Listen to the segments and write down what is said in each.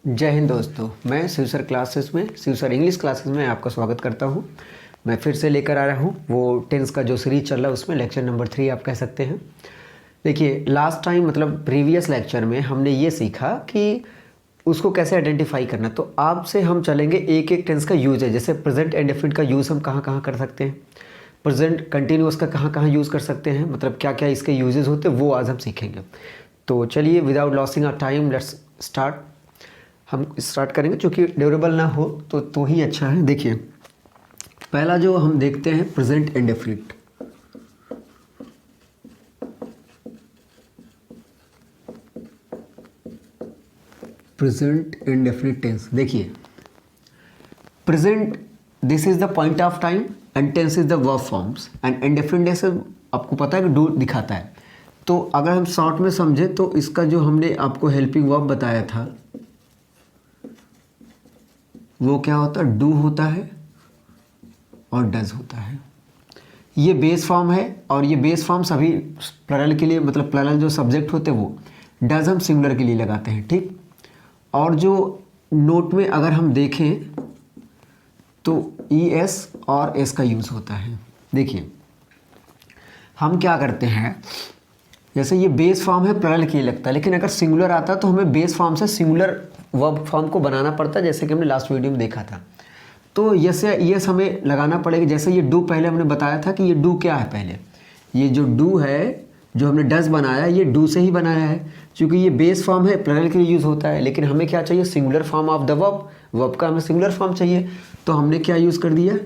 जय हिंद दोस्तों, मैं शिव सर इंग्लिश क्लासेस में आपका स्वागत करता हूं। मैं फिर से लेकर आ रहा हूं वो टेंस का जो सीरीज चल रहा है, उसमें लेक्चर नंबर 3 आप कह सकते हैं। देखिए, लास्ट टाइम मतलब प्रीवियस लेक्चर में हमने ये सीखा कि उसको कैसे आइडेंटिफाई करना। तो आपसे हम चलेंगे एक एक टेंस का यूज है, जैसे प्रेजेंट इंडेफिनिट का यूज़ हम कहाँ कहाँ कर सकते हैं, प्रेजेंट कंटिन्यूअस का कहाँ कहाँ यूज़ कर सकते हैं, मतलब क्या क्या इसके यूजेस होते हैं, वो आज हम सीखेंगे। तो चलिए, without losing our time let's start. हम स्टार्ट करेंगे, क्योंकि ड्यूरेबल ना हो तो ही अच्छा है। देखिए, पहला जो हम देखते हैं present indefinite. Present indefinite tense. देखिए, present this is the point of time and tense is the verb forms and indefinite tense आपको पता है कि डू दिखाता है। तो अगर हम शॉर्ट में समझे तो इसका जो हमने आपको हेल्पिंग वर्ब बताया था वो क्या होता है, डू होता है और डज होता है। ये बेस फॉर्म है और ये बेस फॉर्म सभी प्लरल के लिए, मतलब प्लरल जो सब्जेक्ट होते हैं वो डज हम सिंगुलर के लिए लगाते हैं, ठीक। और जो नोट में अगर हम देखें तो ई एस और एस का यूज़ होता है। देखिए, हम क्या करते हैं, जैसे ये बेस फॉर्म है प्लरल के लिए लगता है, लेकिन अगर सिंगुलर आता है तो हमें बेस फॉर्म से सिंगुलर वर्ब फॉर्म को बनाना पड़ता है, जैसे कि हमने लास्ट वीडियो में देखा था। तो यस हमें लगाना पड़ेगा। जैसे ये डू पहले हमने बताया था कि ये डू क्या है, पहले ये जो डू है जो हमने डज बनाया ये डू से ही बनाया है, क्योंकि ये बेस फॉर्म है प्लरल के लिए यूज़ होता है। लेकिन हमें क्या चाहिए, singular form of the verb का हमें सिंगुलर फॉर्म चाहिए। तो हमने क्या यूज़ कर दिया,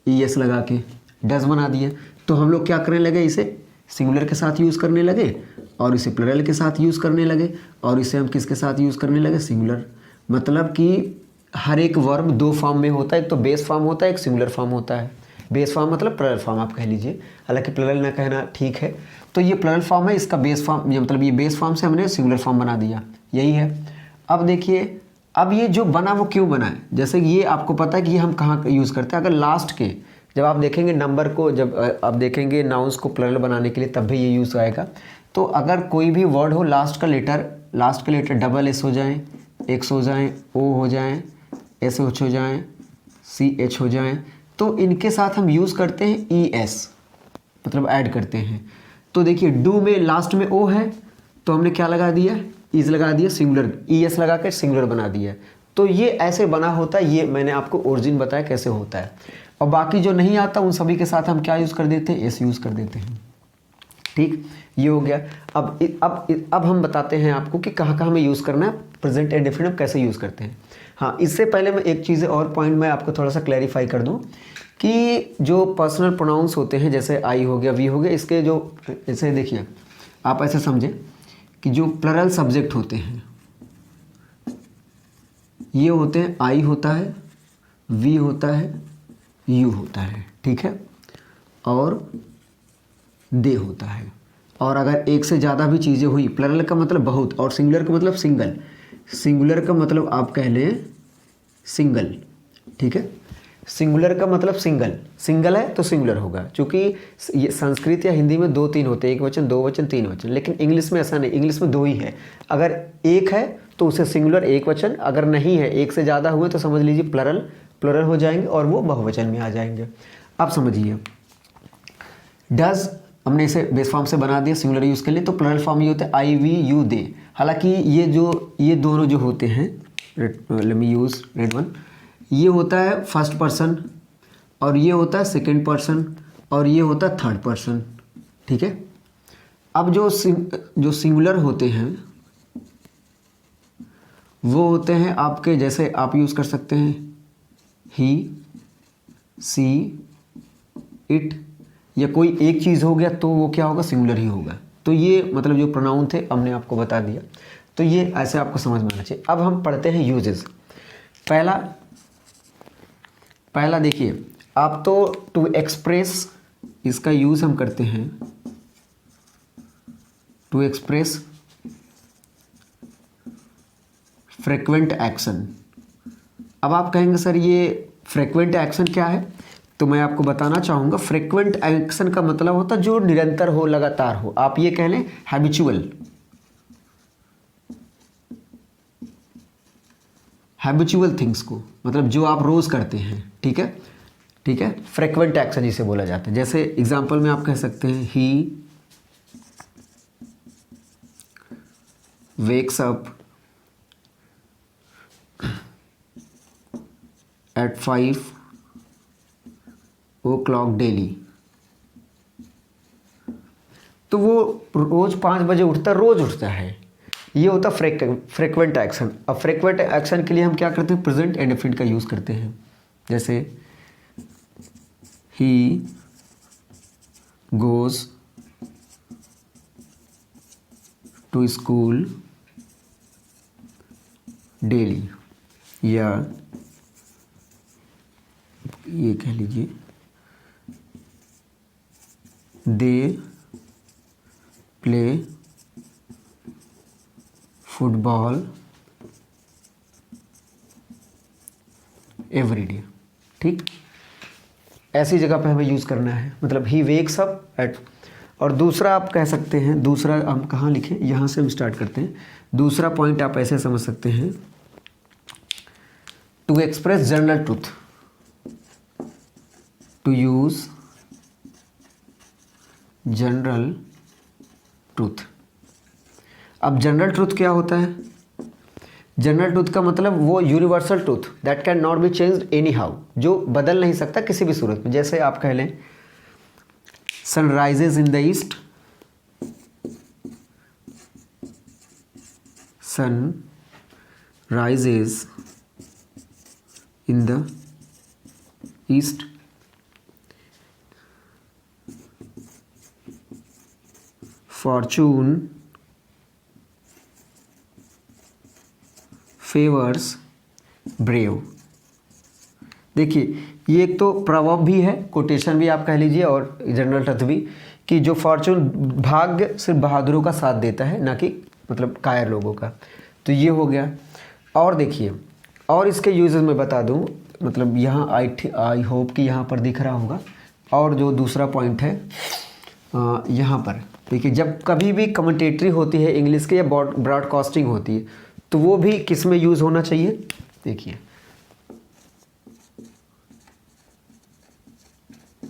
ई एस लगा के डज बना दिया। तो हम लोग क्या करने लगे, इसे सिंगुलर के साथ यूज़ करने लगे और इसे प्लरल के साथ यूज़ करने लगे, और इसे हम किसके साथ यूज़ करने लगे, सिंगुलर। मतलब कि हर एक वर्ब दो फॉर्म में होता है, एक तो बेस फॉर्म होता है, एक सिंगुलर फॉर्म होता है। बेस फॉर्म मतलब प्लरल फॉर्म आप कह लीजिए, हालांकि प्लरल ना कहना ठीक है। तो ये प्लरल फॉर्म है, इसका बेस फॉर्म, ये मतलब ये बेस फॉर्म से हमने सिंगुलर फॉर्म बना दिया, यही है। अब देखिए, अब ये जो बना वो क्यों बना है, जैसे ये आपको पता है कि ये हम कहाँ यूज़ करते हैं। अगर लास्ट के जब आप देखेंगे नंबर को, जब आप देखेंगे नाउंस को प्लरल बनाने के लिए, तब भी ये यूज़ आएगा। तो अगर कोई भी वर्ड हो लास्ट का लेटर डबल एस हो जाए, एक्स हो जाए, ओ हो जाए, एस एच हो जाए, सी एच हो जाए, तो इनके साथ हम यूज़ करते हैं ई एस, मतलब ऐड करते हैं। तो देखिए, डू में लास्ट में ओ है तो हमने क्या लगा दिया, इज लगा दिया, सिंगुलर ई एस लगा कर सिंगुलर बना दिया। तो ये ऐसे बना होता है, ये मैंने आपको ओरिजिन बताया कैसे होता है। और बाकी जो नहीं आता उन सभी के साथ हम क्या यूज़ कर देते हैं, एस यूज़ कर देते हैं, ठीक। ये हो गया। अब हम बताते हैं आपको कि कहाँ कहाँ हमें यूज़ करना है, प्रेजेंट इंडेफिनिट कैसे यूज़ करते हैं। हाँ, इससे पहले मैं एक चीज़ और पॉइंट मैं आपको थोड़ा सा क्लैरिफाई कर दूं कि जो पर्सनल प्रोनाउंस होते हैं, जैसे आई हो गया, वी हो गया, इसके जो, जैसे देखिए आप ऐसे समझें कि जो प्लरल सब्जेक्ट होते हैं ये होते हैं, आई होता है, वी होता है, यू होता है, ठीक है, और दे होता है। और अगर एक से ज़्यादा भी चीज़ें हुई, प्लरल का मतलब बहुत और सिंगुलर का मतलब सिंगल, सिंगुलर का मतलब आप कह लें सिंगल, ठीक है। सिंगुलर का मतलब सिंगल है तो सिंगुलर होगा, क्योंकि ये संस्कृत या हिंदी में 2-3 होते हैं, एक वचन, दो वचन, तीन वचन। लेकिन इंग्लिश में ऐसा नहीं, इंग्लिश में 2 ही है। अगर एक है तो उसे सिंगुलर एक वचन, अगर नहीं है, एक से ज़्यादा हुए तो समझ लीजिए प्लरल हो जाएंगे और वो बहुवचन में आ जाएंगे। अब समझिए, डज हमने इसे बेस फॉर्म से बना दिया सिंगुलर यूज़ के लिए, तो प्लरल फॉर्म ये होता है आई वी यू दे। हालांकि ये दोनों जो होते हैं, let me use red one, ये होता है फर्स्ट पर्सन और ये होता है सेकंड पर्सन और ये होता है थर्ड पर्सन, ठीक है। अब जो सिंगुलर होते हैं वो होते हैं आपके, जैसे आप यूज़ कर सकते हैं ही, सी, इट, या कोई एक चीज़ हो गया तो वो क्या होगा, सिंगुलर ही होगा। तो ये मतलब जो प्रोनाउन थे हमने आपको बता दिया, तो ये ऐसे आपको समझ में आना चाहिए। अब हम पढ़ते हैं यूजेस। पहला देखिए, आप तो टू एक्सप्रेस, इसका यूज़ हम करते हैं टू एक्सप्रेस फ्रीक्वेंट एक्शन। अब आप कहेंगे सर ये फ्रीक्वेंट एक्शन क्या है, तो मैं आपको बताना चाहूँगा, फ्रीक्वेंट एक्शन का मतलब होता है जो निरंतर हो, लगातार हो। आप ये कह लें हैबिचुअल, हैबिचुअल थिंग्स को, मतलब जो आप रोज़ करते हैं, ठीक है, ठीक है, फ्रिक्वेंट एक्शन जिसे बोला जाता है। जैसे एग्जांपल में आप कह सकते हैं ही wakes up at 5 o'clock daily। तो वो रोज 5 बजे उठता, रोज उठता है, ये होता फ्रिक्वेंट एक्शन। अब फ्रिक्वेंट एक्शन के लिए हम क्या करते हैं, प्रेजेंट इंडेफिनिट का यूज करते हैं। जैसे ही गोज टू स्कूल डेली, या ये कह लीजिए they play football every day. ठीक, ऐसी जगह पे हमें यूज़ करना है, मतलब ही वेक्स अप एट। और दूसरा आप कह सकते हैं, दूसरा हम कहाँ लिखें, यहाँ से हम स्टार्ट करते हैं। दूसरा पॉइंट आप ऐसे समझ सकते हैं, to express general truth, to use general truth. अब जनरल ट्रूथ क्या होता है, जनरल ट्रूथ का मतलब वो universal truth that can not be changed anyhow, जो बदल नहीं सकता किसी भी सूरत में। जैसे आप कह लें sun rises in the east, sun rises in the east, fortune favours brave. देखिए ये एक तो प्रवर्ब भी है, कोटेशन भी आप कह लीजिए, और जनरल ट्रूथ भी, कि जो फॉर्चून, भाग्य सिर्फ बहादुरों का साथ देता है, ना कि मतलब कायर लोगों का। तो ये हो गया। और देखिए, और इसके यूजेस मैं बता दूं, मतलब यहाँ आई होप कि यहाँ पर दिख रहा होगा। और जो दूसरा पॉइंट है यहाँ पर देखिए, जब कभी भी कमेंटेटरी होती है इंग्लिश की या ब्रॉडकास्टिंग होती है, तो वो भी किस में यूज़ होना चाहिए। देखिए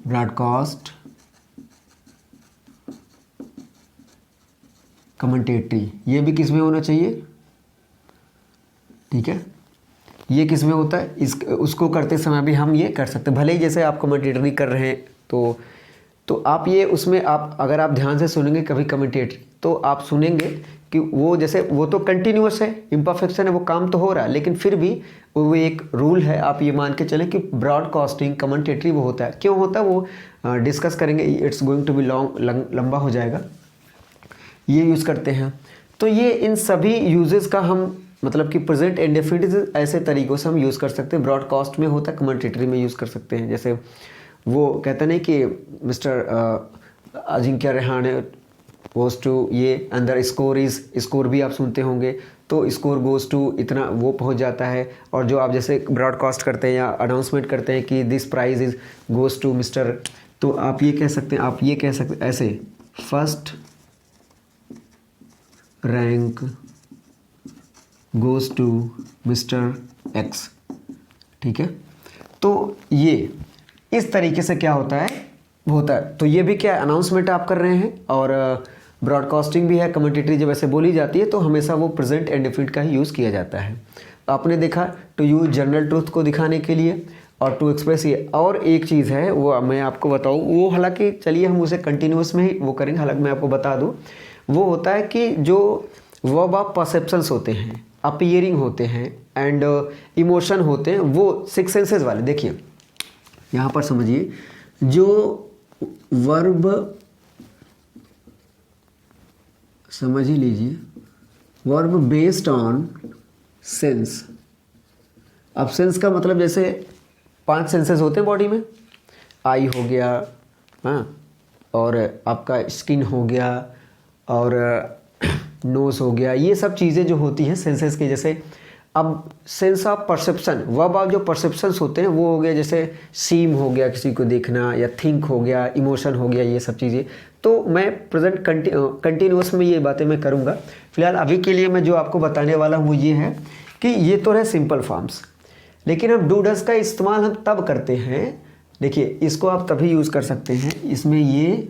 ब्रॉडकास्ट कमेंटेटरी, ये भी किस में होना चाहिए, ठीक है, ये किस में होता है, उसको करते समय भी हम ये कर सकते हैं। भले ही जैसे आप कमेंटेटरी कर रहे हैं तो आप ये उसमें आप अगर आप ध्यान से सुनेंगे कभी कमेंटेटरी, तो आप सुनेंगे कि वो जैसे वो तो कंटिन्यूअस है, इम्परफेक्शन है, वो काम तो हो रहा है, लेकिन फिर भी वो एक रूल है, आप ये मान के चलें कि ब्रॉडकास्टिंग कमेंटेटरी वो होता है। क्यों होता है वो डिस्कस करेंगे, इट्स गोइंग टू बी लंबा हो जाएगा, ये यूज़ करते हैं। तो ये इन सभी यूजेस का हम मतलब कि प्रेजेंट इंडेफिनिट ऐसे तरीक़ों से हम यूज़ कर सकते हैं। ब्रॉडकास्ट में होता है, कमेंटेटरी में यूज़ कर सकते हैं। जैसे वो कहते नहीं कि mister Ajinkya Rahane goes to, ये अंदर स्कोर भी आप सुनते होंगे, तो स्कोर गोज़ टू इतना वो पहुंच जाता है। और जो आप जैसे ब्रॉडकास्ट करते हैं या अनाउंसमेंट करते हैं कि this prize is goes to mister, तो आप ये कह सकते हैं, आप ये कह सकते हैं ऐसे, first rank goes to mister X. ठीक है, तो ये इस तरीके से क्या होता है तो ये भी क्या अनाउंसमेंट आप कर रहे हैं, और ब्रॉडकास्टिंग भी है। कमेंटेटरी जब ऐसे बोली जाती है तो हमेशा वो प्रेजेंट इंडेफिनिट का ही यूज़ किया जाता है। आपने देखा टू यूज जनरल ट्रूथ को दिखाने के लिए, और टू एक्सप्रेस ये। और एक चीज़ है वो मैं आपको बताऊँ, वो हालांकि चलिए हम उसे कंटिन्यूस में ही वो करेंगे, हालांकि मैं आपको बता दूँ, वो होता है कि जो वर्ब ऑफ परसेप्शंस होते हैं, अपीयरिंग होते हैं एंड इमोशन होते हैं, वो सिक्स सेंसेस वाले। देखिए यहाँ पर समझिए, जो वर्ब समझ ही लीजिए, वर्ब बेस्ड ऑन सेंस। अब सेंस का मतलब जैसे 5 सेंसेस होते हैं बॉडी में, आई हो गया, हाँ, और आपका स्किन हो गया, और नोज़ हो गया, ये सब चीज़ें जो होती हैं सेंसेस के। जैसे अब sense of perception, verb of जो परसेप्शंस होते हैं वो हो गया, जैसे सीम हो गया किसी को देखना, या थिंक हो गया, इमोशन हो गया, ये सब चीज़ें। तो मैं प्रेजेंट कंटिन्यूस में ये बातें मैं करूँगा। फिलहाल अभी के लिए मैं जो आपको बताने वाला हूँ वो ये है कि ये तो है सिंपल फॉर्म्स, लेकिन हम डू डज का इस्तेमाल हम तब करते हैं, देखिए इसको आप तभी यूज़ कर सकते हैं, इसमें ये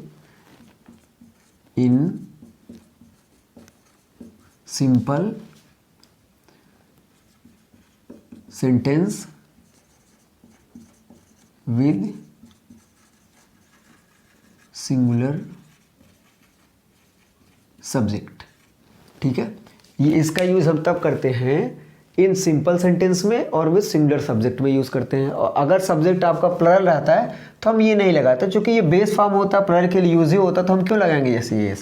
in simple sentence with singular subject, ठीक है। ये इसका यूज़ हम तब करते हैं इन सिंपल सेंटेंस में और विद सिंगुलर सब्जेक्ट में यूज़ करते हैं। और अगर सब्जेक्ट आपका प्लरल रहता है तो हम ये नहीं लगाते, क्योंकि ये बेस फॉर्म होता है, प्लरल के लिए यूज ही होता, तो हम क्यों लगाएंगे जैसे ये,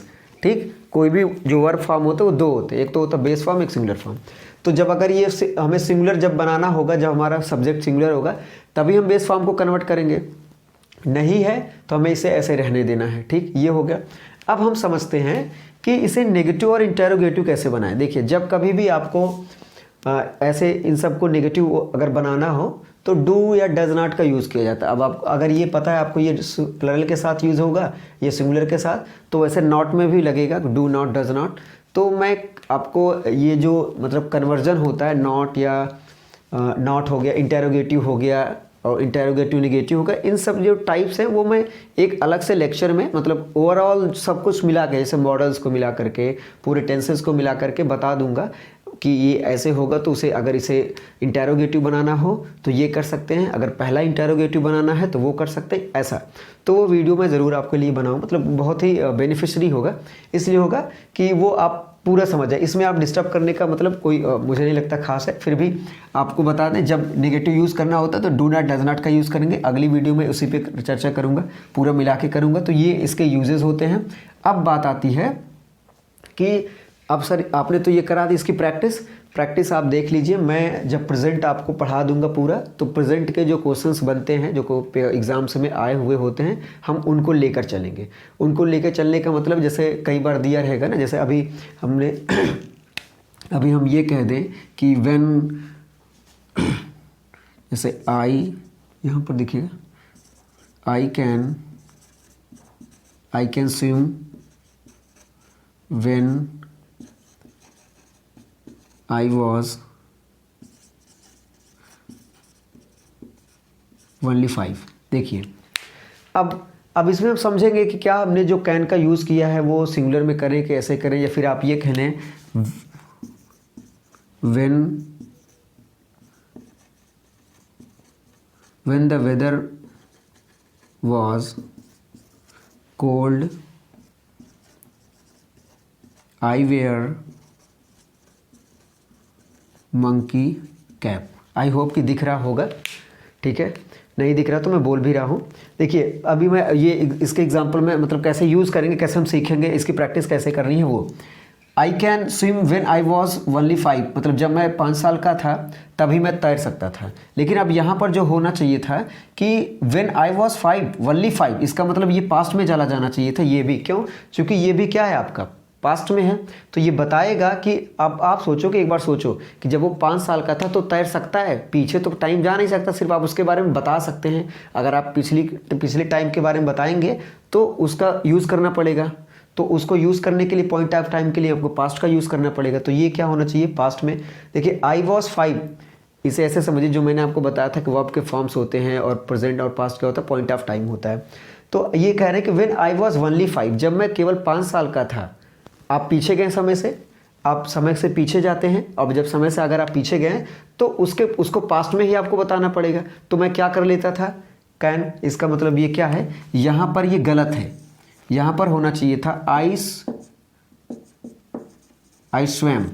ठीक। कोई भी जो वर्ब फॉर्म होता है वो दो होते हैं, एक तो होता है बेस फॉर्म, एक सिंगुलर फॉर्म। तो जब अगर ये हमें सिंगुलर जब बनाना होगा, जब हमारा सब्जेक्ट सिंगुलर होगा, तभी हम बेस फॉर्म को कन्वर्ट करेंगे, नहीं है तो हमें इसे ऐसे रहने देना है, ठीक। ये हो गया। अब हम समझते हैं कि इसे नेगेटिव और इंटेरोगेटिव कैसे बनाएं। देखिए जब कभी भी आपको ऐसे इन सब को नेगेटिव अगर बनाना हो तो डू या डज नॉट का यूज़ किया जाता है। अब आप अगर ये पता है आपको ये प्लरल के साथ यूज़ होगा, ये सिंगुलर के साथ, तो वैसे नॉट में भी लगेगा, डू नॉट डज नॉट। तो मैं आपको ये जो मतलब कन्वर्जन होता है, नॉट या नॉट हो गया, इंटेरोगेटिव हो गया और इंटेरोगेटिव नेगेटिव हो गया, इन सब जो टाइप्स हैं वो मैं एक अलग से लेक्चर में मतलब ओवरऑल सब कुछ मिला के, जैसे मॉडल्स को मिला करके, पूरे टेंसेस को मिला करके बता दूंगा कि ये ऐसे होगा। तो उसे अगर इसे इंटेरोगेटिव बनाना हो तो ये कर सकते हैं, अगर पहला इंटेरोगेटिव बनाना है तो वो कर सकते हैं, ऐसा। तो वो वीडियो मैं ज़रूर आपके लिए बनाऊँ, मतलब बहुत ही बेनिफिशियरी होगा, इसलिए होगा कि वो आप पूरा समझ जाए। इसमें आप डिस्टर्ब करने का मतलब कोई मुझे नहीं लगता खास है। फिर भी आपको बता दें, जब नेगेटिव यूज़ करना होता है तो डू नॉट डज नॉट का यूज़ करेंगे। अगली वीडियो में उसी पे चर्चा करूँगा, पूरा मिला के करूँगा। तो ये इसके यूजेस होते हैं। अब बात आती है कि अब सर आपने तो ये करा दी, इसकी प्रैक्टिस आप देख लीजिए। मैं जब प्रेजेंट आपको पढ़ा दूंगा पूरा, तो प्रेजेंट के जो क्वेश्चंस बनते हैं, जो एग्ज़ाम्स में आए हुए होते हैं, हम उनको लेकर चलेंगे। उनको लेकर चलने का मतलब जैसे कई बार दिया रहेगा ना, जैसे अभी हमने अभी हम ये कह दें कि व्हेन, जैसे आई, यहाँ पर देखिएगा, I can swim when I was only 5। देखिए अब इसमें हम समझेंगे कि क्या हमने जो कैन का यूज़ किया है वो सिंगुलर में करें कि ऐसे करें, या फिर आप ये कह लें when the weather was cold I wear monkey cap. I hope कि दिख रहा होगा, ठीक है। नहीं दिख रहा तो मैं बोल भी रहा हूँ। देखिए अभी मैं ये इसके एग्जांपल में मतलब कैसे यूज़ करेंगे, कैसे हम सीखेंगे, इसकी प्रैक्टिस कैसे करनी है वो। I can swim when I was only 5, मतलब जब मैं 5 साल का था तभी मैं तैर सकता था। लेकिन अब यहाँ पर जो होना चाहिए था कि व्हेन आई वॉज 5 ओनली 5, इसका मतलब ये पास्ट में चला जाना चाहिए था। ये भी क्यों? क्योंकि ये भी क्या है आपका पास्ट में है, तो ये बताएगा कि अब आप सोचो कि एक बार सोचो कि जब वो 5 साल का था तो तैर सकता है, पीछे तो टाइम जा नहीं सकता, सिर्फ आप उसके बारे में बता सकते हैं। अगर आप पिछले टाइम के बारे में बताएंगे तो उसका यूज़ करना पड़ेगा, तो उसको यूज़ करने के लिए पॉइंट ऑफ टाइम के लिए आपको पास्ट का यूज़ करना पड़ेगा। तो ये क्या होना चाहिए पास्ट में। देखिए आई वॉज 5, इसे ऐसे समझिए, जो मैंने आपको बताया था कि वर्ब के फॉर्म्स होते हैं और प्रेजेंट और पास्ट क्या होता है, पॉइंट ऑफ टाइम होता है। तो ये कह रहे हैं कि व्हेन आई वॉज ओनली 5, जब मैं केवल 5 साल का था। आप पीछे गए समय से, आप समय से पीछे जाते हैं, अब जब समय से अगर आप पीछे गए तो उसको पास्ट में ही आपको बताना पड़ेगा। तो मैं क्या कर लेता था, कैन, इसका मतलब ये क्या है, यहाँ पर ये गलत है, यहाँ पर होना चाहिए था आई स्वैम।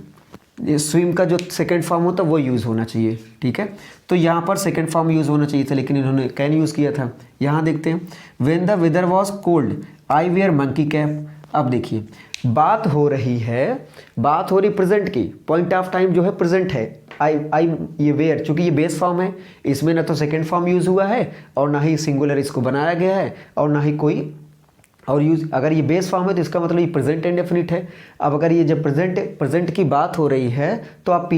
ये स्विम का जो सेकेंड फॉर्म होता है वो यूज़ होना चाहिए, ठीक है। तो यहाँ पर सेकेंड फॉर्म यूज़ होना चाहिए था, लेकिन इन्होंने कैन यूज़ किया था। यहाँ देखते हैं, when the weather was cold I wear monkey cap. अब देखिए बात हो रही प्रेजेंट की, पॉइंट ऑफ टाइम जो है प्रेजेंट है। आई ये वेयर, चूंकि ये बेस फॉर्म है, इसमें ना तो सेकेंड फॉर्म यूज़ हुआ है और ना ही सिंगुलर इसको बनाया गया है और ना ही कोई और यूज़। अगर ये बेस फॉर्म है तो इसका मतलब ये प्रेजेंट इंडेफिनिट है। अब अगर ये जब प्रेजेंट की बात हो रही है तो आप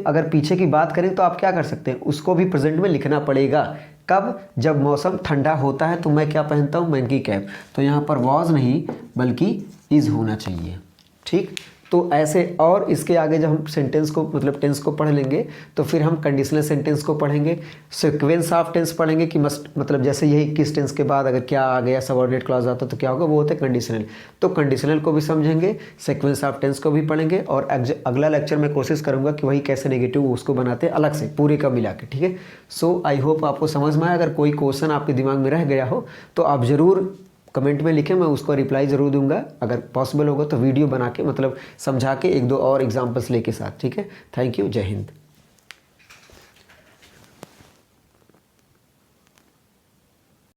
अगर पीछे की बात करें तो आप क्या कर सकते हैं, उसको भी प्रेजेंट में लिखना पड़ेगा। कब? जब मौसम ठंडा होता है तो मैं क्या पहनता हूँ, मंकी कैप। तो यहाँ पर वॉज नहीं बल्कि इज़ होना चाहिए, ठीक। तो ऐसे, और इसके आगे जब हम सेंटेंस को मतलब टेंस को पढ़ लेंगे तो फिर हम कंडीशनल सेंटेंस को पढ़ेंगे, सीक्वेंस ऑफ टेंस पढ़ेंगे कि मस्ट मतलब जैसे यही किस टेंस के बाद अगर क्या आ गया, सबऑर्डिनेट क्लॉज आता तो क्या होगा, वो होता है कंडीशनल। तो कंडीशनल को भी समझेंगे, सीक्वेंस ऑफ टेंस को भी पढ़ेंगे, और अगला लेक्चर में कोशिश करूंगा कि वही कैसे नेगेटिव उसको बनाते हैं अलग से पूरे का मिला के, ठीक है। सो आई होप आपको समझ में आया। अगर कोई क्वेश्चन आपके दिमाग में रह गया हो तो आप ज़रूर कमेंट में लिखें, मैं उसको रिप्लाई ज़रूर दूंगा। अगर पॉसिबल होगा तो वीडियो बना के मतलब समझा के 1-2 और एग्जांपल्स लेके साथ, ठीक है। थैंक यू, जय हिंद।